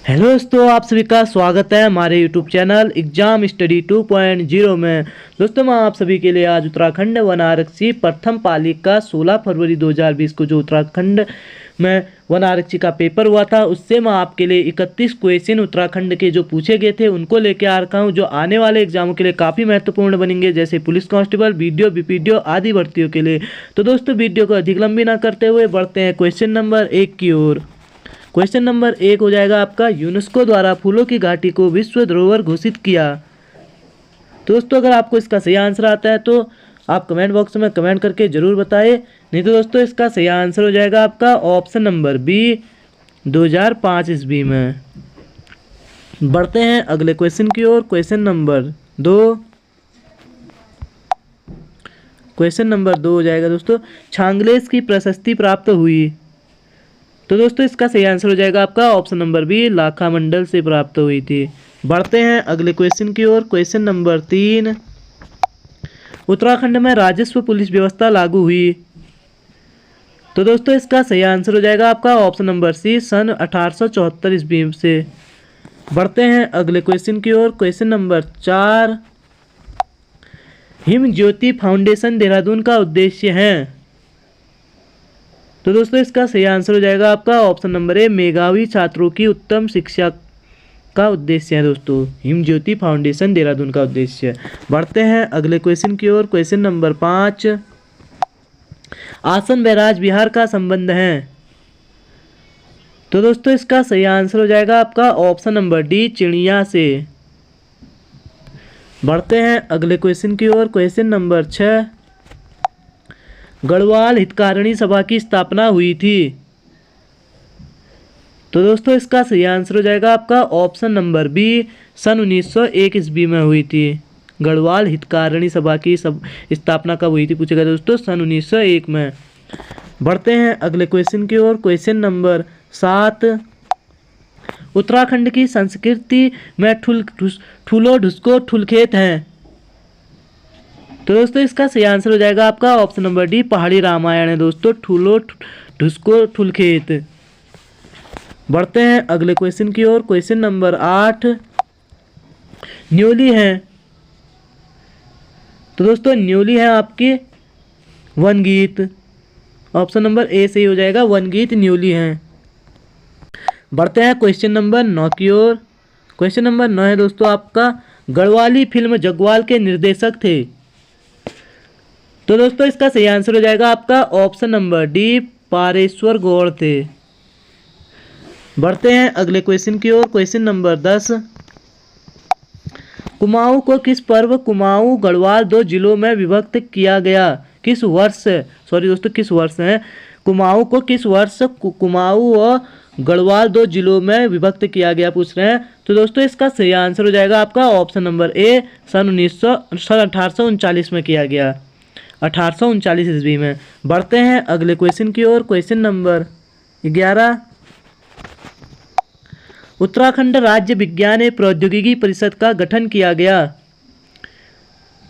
Hello दोस्तों, आप सभी का स्वागत है हमारे यूट्यूब चैनल एग्जाम स्टडी 2.0 में। दोस्तों मैं आप सभी के लिए आज उत्तराखंड वन आरक्षी प्रथम पाली का 16 फरवरी 2020 को जो उत्तराखंड में वन आरक्षी का पेपर हुआ था उससे मैं आपके लिए 31 क्वेश्चन उत्तराखंड के जो पूछे गए थे उनको लेकर आ रखा हूँ, जो आने वाले एग्जामों के लिए काफ़ी महत्वपूर्ण बनेंगे, जैसे पुलिस कांस्टेबल, वीडियो, बीपीडीओ आदि भर्तियों के लिए। तो दोस्तों वीडियो को अधिक लंबी ना करते हुए बढ़ते हैं क्वेश्चन नंबर 1 की ओर। क्वेश्चन नंबर 1 हो जाएगा आपका, यूनेस्को द्वारा फूलों की घाटी को विश्व धरोहर घोषित किया। तो दोस्तों अगर आपको इसका सही आंसर आता है तो आप कमेंट बॉक्स में कमेंट करके जरूर बताएं, नहीं तो दोस्तों इसका सही आंसर हो जाएगा आपका ऑप्शन नंबर बी 2005 ईस्वी में। बढ़ते हैं अगले क्वेश्चन की ओर। क्वेश्चन नंबर 2 हो जाएगा दोस्तों, छांगलेस की प्रशस्ति प्राप्त हुई। तो दोस्तों इसका सही आंसर हो जाएगा आपका ऑप्शन नंबर बी, लाखा मंडल से प्राप्त हुई थी। बढ़ते हैं अगले क्वेश्चन की ओर। क्वेश्चन नंबर 3, उत्तराखंड में राजस्व पुलिस व्यवस्था लागू हुई। तो दोस्तों इसका सही आंसर हो जाएगा आपका ऑप्शन नंबर सी, सन 1874 ईस्वी से। बढ़ते हैं अगले क्वेश्चन की ओर। क्वेश्चन नंबर 4, हिम ज्योति फाउंडेशन देहरादून का उद्देश्य है। तो दोस्तों इसका सही आंसर हो जाएगा आपका ऑप्शन नंबर ए, मेधावी छात्रों की उत्तम शिक्षा का उद्देश्य है। दोस्तों हिम ज्योति फाउंडेशन देहरादून का उद्देश्य। बढ़ते हैं अगले क्वेश्चन की ओर। क्वेश्चन नंबर 5, आसन बैराज बिहार का संबंध है। तो दोस्तों इसका सही आंसर हो जाएगा आपका ऑप्शन नंबर डी, चिड़िया से। बढ़ते हैं अगले क्वेश्चन की ओर। क्वेश्चन नंबर 6, गढ़वाल हितकारिणी सभा की स्थापना हुई थी। तो दोस्तों इसका सही आंसर हो जाएगा आपका ऑप्शन नंबर बी, सन 1901 ईस्वी में हुई थी। गढ़वाल हितकारिणी सभा की स्थापना कब हुई थी पूछेगा दोस्तों, सन 1901 में। बढ़ते हैं अगले क्वेश्चन की ओर। क्वेश्चन नंबर 7, उत्तराखंड की संस्कृति में ठूलो ढुसको ठुलखेत हैं। तो दोस्तों इसका सही आंसर हो जाएगा आपका ऑप्शन नंबर डी, पहाड़ी रामायण है दोस्तों, ठूलो ढुसको ठुलखेत। बढ़ते हैं अगले क्वेश्चन की ओर। क्वेश्चन नंबर 8, न्योली है। तो दोस्तों न्योली है आपके वन गीत। ऑप्शन नंबर ए सही हो जाएगा, वन गीत न्योली है। बढ़ते हैं क्वेश्चन नंबर 9 की ओर। क्वेश्चन नंबर 9 है दोस्तों आपका, गढ़वाली फिल्म जगवाल के निर्देशक थे। तो दोस्तों इसका सही आंसर हो जाएगा आपका option number D, Pareshwar Gaur थे। बढ़ते हैं अगले क्वेश्चन की ओर। क्वेश्चन नंबर 10, कुमाऊं को किस पर्व कुमाऊं गढ़वाल 2 जिलों में विभक्त किया गया, किस वर्ष, सॉरी दोस्तों किस वर्ष है, कुमाऊं को किस वर्ष कुमाऊं और गढ़वाल 2 जिलों में विभक्त किया गया पूछ रहे हैं। तो दोस्तों इसका सही आंसर हो जाएगा आपका ऑप्शन नंबर ए, सन 1839 में किया गया, 1839 ईस्वी में। बढ़ते हैं अगले क्वेश्चन की ओर। क्वेश्चन नंबर 11, उत्तराखंड राज्य विज्ञान एवं प्रौद्योगिकी परिषद का गठन किया गया।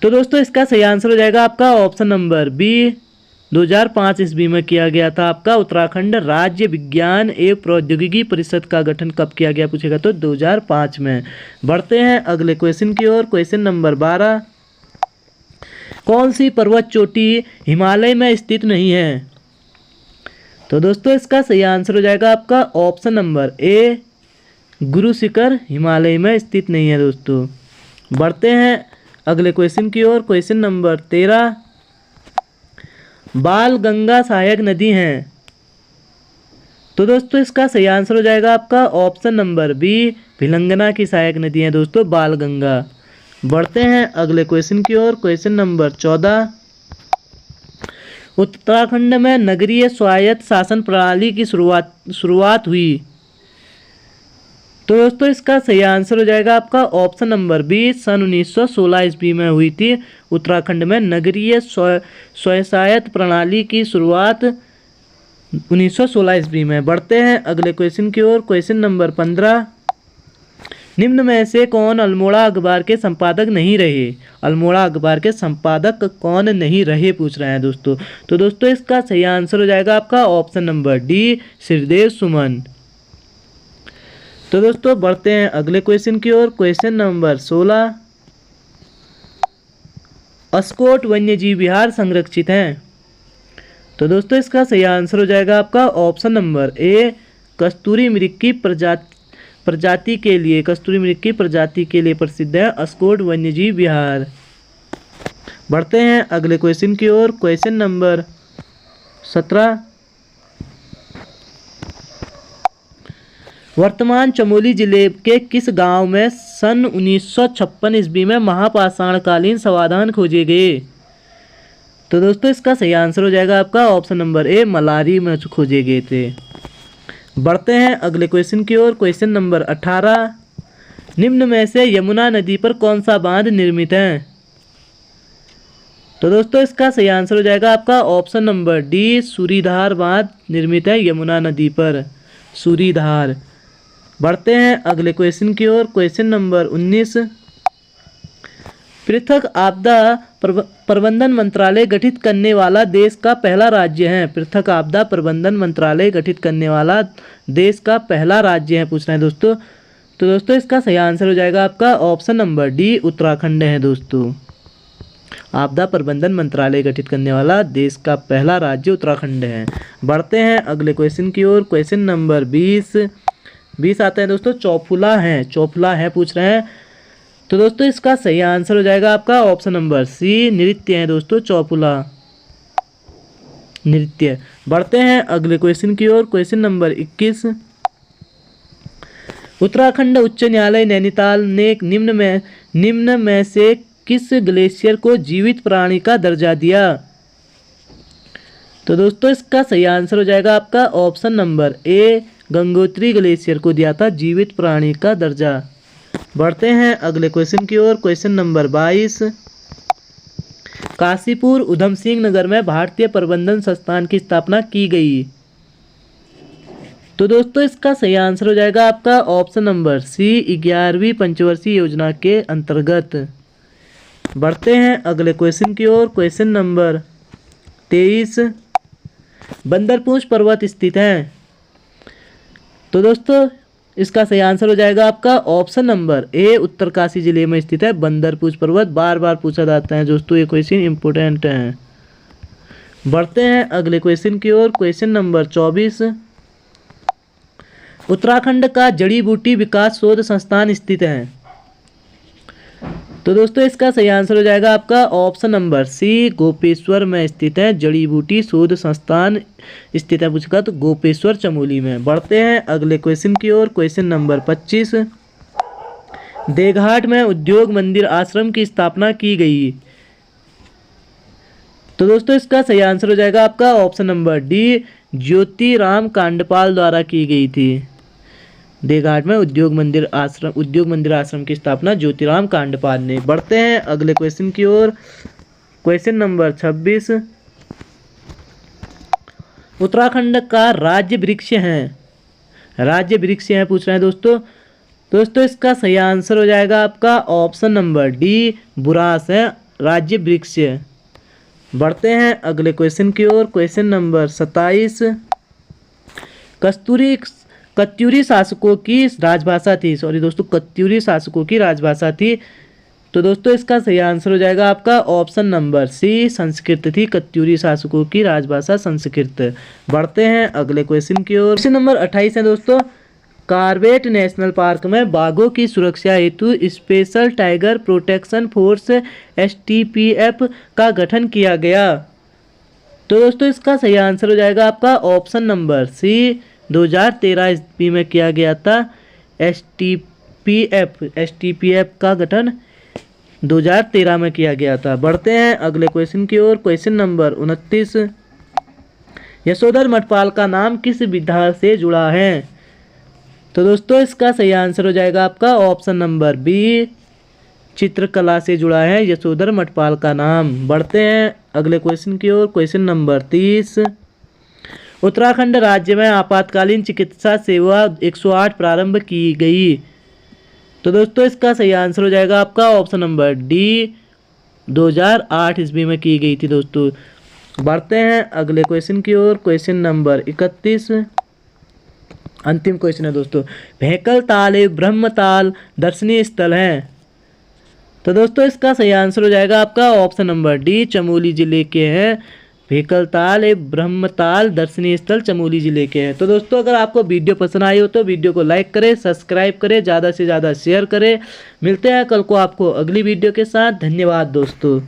तो दोस्तों इसका सही आंसर हो जाएगा आपका ऑप्शन नंबर बी, 2005 ईस्वी में किया गया था आपका उत्तराखंड राज्य विज्ञान एवं प्रौद्योगिकी परिषद का गठन कब किया गया पूछेगा तो 2005 में। बढ़ते हैं अगले क्वेश्चन की ओर। क्वेश्चन नंबर 12, कौन सी पर्वत चोटी हिमालय में स्थित नहीं है। तो दोस्तों इसका सही आंसर हो जाएगा आपका option number A, Guru Shikhar Himalaya में स्थित नहीं है दोस्तों। बढ़ते हैं अगले क्वेश्चन की ओर। क्वेश्चन नंबर 13, बाल गंगा सहायक नदी है। तो दोस्तों इसका सही आंसर हो जाएगा आपका ऑप्शन नंबर बी, भिलंगना की सहायक नदी है दोस्तों बाल गंगा। बढ़ते हैं अगले क्वेश्चन की ओर। क्वेश्चन नंबर 14, उत्तराखंड में नगरीय स्वायत्त शासन प्रणाली की शुरुआत हुई। तो दोस्तों इसका सही आंसर हो जाएगा आपका ऑप्शन नंबर बी, सन 1916 ईस्वी में हुई थी उत्तराखंड में नगरीय स्वायत्त प्रणाली की शुरुआत 1916 ईस्वी में। बढ़ते हैं अगले क्वेश्चन की ओर। क्वेश्चन नंबर 15, निम्न में से कौन अल्मोड़ा अखबार के संपादक नहीं रहे। अल्मोड़ा अखबार के संपादक कौन नहीं रहे पूछ रहे हैं दोस्तों। तो दोस्तों इसका सही आंसर हो जाएगा आपका ऑप्शन नंबर डी, श्रीदेव सुमन। तो दोस्तों बढ़ते हैं अगले क्वेश्चन की ओर। क्वेश्चन नंबर 16, अस्कोट वन्यजीव विहार संरक्षित हैं। तो दोस्तों इसका सही आंसर हो जाएगा आपका ऑप्शन नंबर ए, कस्तूरी मृग की प्रजाति के लिए, कस्तूरी मृग की प्रजाति के लिए प्रसिद्ध है अस्कोट वन्यजीव विहार। बढ़ते हैं अगले क्वेश्चन की ओर। क्वेश्चन नंबर 17, वर्तमान चमोली जिले के किस गांव में सन 1956 ईस्वी में महापाषाणकालीन समाधान खोजे गए। तो दोस्तों इसका सही आंसर हो जाएगा आपका ऑप्शन नंबर ए, मलारी में खोजे गए थे। बढ़ते हैं अगले क्वेश्चन की ओर। क्वेश्चन नंबर 18, निम्न में से यमुना नदी पर कौन सा बांध निर्मित है। तो दोस्तों इसका सही आंसर हो जाएगा आपका ऑप्शन नंबर डी, सूरीधार बांध निर्मित है यमुना नदी पर, सूरीधार। बढ़ते हैं अगले क्वेश्चन की ओर। क्वेश्चन नंबर 19, पृथक आपदा प्रबंधन मंत्रालय गठित करने वाला देश का पहला राज्य है। पृथक आपदा प्रबंधन मंत्रालय गठित करने वाला देश का पहला राज्य है, पूछ रहे हैं दोस्तों। तो दोस्तों इसका सही आंसर हो जाएगा आपका ऑप्शन नंबर डी, उत्तराखंड है दोस्तों। आपदा प्रबंधन मंत्रालय गठित करने वाला देश का पहला राज्य उत्तराखंड है। बढ़ते हैं अगले क्वेश्चन की ओर। क्वेश्चन नंबर 20 आते हैं दोस्तों, चौफुला है, चौफुला है पूछ रहे हैं। तो दोस्तों इसका सही आंसर हो जाएगा आपका ऑप्शन नंबर सी, नृत्य है दोस्तों, चौफुला नृत्य। बढ़ते हैं अगले क्वेश्चन की ओर। क्वेश्चन नंबर 21, उत्तराखंड उच्च न्यायालय नैनीताल ने निम्न में से किस ग्लेशियर को जीवित प्राणी का दर्जा दिया। तो दोस्तों इसका सही आंसर हो जाएगा आपका option number A, Gangotri glacier को दिया था जीवित प्राणी का दर्जा। बढ़ते हैं अगले क्वेश्चन की ओर। क्वेश्चन नंबर 22, काशीपुर उधम सिंह नगर में भारतीय प्रबंधन संस्थान की स्थापना की गई। तो दोस्तों इसका सही आंसर हो जाएगा आपका ऑप्शन नंबर सी, 11वीं पंचवर्षीय योजना के अंतर्गत। बढ़ते हैं अगले क्वेश्चन की ओर। क्वेश्चन नंबर 23, बंदरपूंछ पर्वत स्थित है। तो दोस्तों इसका सही आंसर हो जाएगा आपका ऑप्शन नंबर ए, उत्तरकाशी जिले में स्थित है बंदरपूंछ पर्वत। बार बार पूछा जाता है दोस्तों, ये क्वेश्चन इंपोर्टेंट है। बढ़ते हैं अगले क्वेश्चन की ओर। क्वेश्चन नंबर 24, उत्तराखंड का जड़ी बूटी विकास शोध संस्थान स्थित है। तो दोस्तों इसका सही आंसर हो जाएगा आपका ऑप्शन नंबर सी, गोपेश्वर में स्थित है जड़ी बूटी शोध संस्थान स्थित है, पूछा तो गोपेश्वर चमोली में। बढ़ते हैं अगले क्वेश्चन की ओर। क्वेश्चन नंबर 25, देघाट में उद्योग मंदिर आश्रम की स्थापना की गई। तो दोस्तों इसका सही आंसर हो जाएगा आपका option number D, Jyotiram Kandpal द्वारा की गई थी। देघाट में उद्योग मंदिर आश्रम की स्थापना ज्योतिराम कांडपाल ने। बढ़ते हैं अगले क्वेश्चन की ओर। क्वेश्चन नंबर 26, उत्तराखंड का राज्य वृक्ष है, राज्य वृक्ष है पूछ रहे हैं दोस्तों इसका सही आंसर हो जाएगा आपका ऑप्शन नंबर डी, बुरांस है राज्य वृक्ष। बढ़ते हैं अगले क्वेश्चन की ओर। क्वेश्चन नंबर 27, कत्यूरी शासकों की राजभाषा थी, कत्यूरी शासकों की राजभाषा थी। तो दोस्तों इसका सही आंसर हो जाएगा आपका ऑप्शन नंबर सी, संस्कृत थी, कत्यूरी शासकों की राजभाषा संस्कृत। बढ़ते हैं अगले क्वेश्चन की ओर। क्वेश्चन नंबर 28 है दोस्तों, कॉर्बेट नेशनल पार्क में बाघों की सुरक्षा हेतु special tiger protection force STPF का गठन किया गया। तो दोस्तों इसका सही आंसर हो जाएगा आपका ऑप्शन नंबर सी, 2013 ईस्वी में किया गया था STPF का गठन 2013 में किया गया था। बढ़ते हैं अगले क्वेश्चन की ओर। क्वेश्चन नंबर 29, यशोधर मठपाल का नाम किस विधा से जुड़ा है। तो दोस्तों इसका सही आंसर हो जाएगा आपका ऑप्शन नंबर बी, चित्रकला से जुड़ा है यशोधर मठपाल का नाम। बढ़ते हैं अगले क्वेश्चन की ओर। क्वेश्चन नंबर 30, उत्तराखंड राज्य में आपातकालीन चिकित्सा सेवा 108 प्रारंभ की गई। तो दोस्तों इसका सही आंसर हो जाएगा आपका ऑप्शन नंबर डी, 2008 ईस्वी में की गई थी दोस्तों। बढ़ते हैं अगले क्वेश्चन की ओर। क्वेश्चन नंबर 31, अंतिम क्वेश्चन है दोस्तों, भेकल ताल एवं ब्रह्मताल दर्शनीय स्थल हैं। तो दोस्तों इसका सही आंसर हो जाएगा आपका ऑप्शन नंबर डी, चमोली जिले के हैं। भेकल ताल एवं ब्रह्मताल दर्शनीय स्थल चमोली जिले के हैं। तो दोस्तों अगर आपको वीडियो पसंद आई हो तो वीडियो को लाइक करें, सब्सक्राइब करें, ज़्यादा से ज़्यादा शेयर करें। मिलते हैं कल को आपको अगली वीडियो के साथ। धन्यवाद दोस्तों।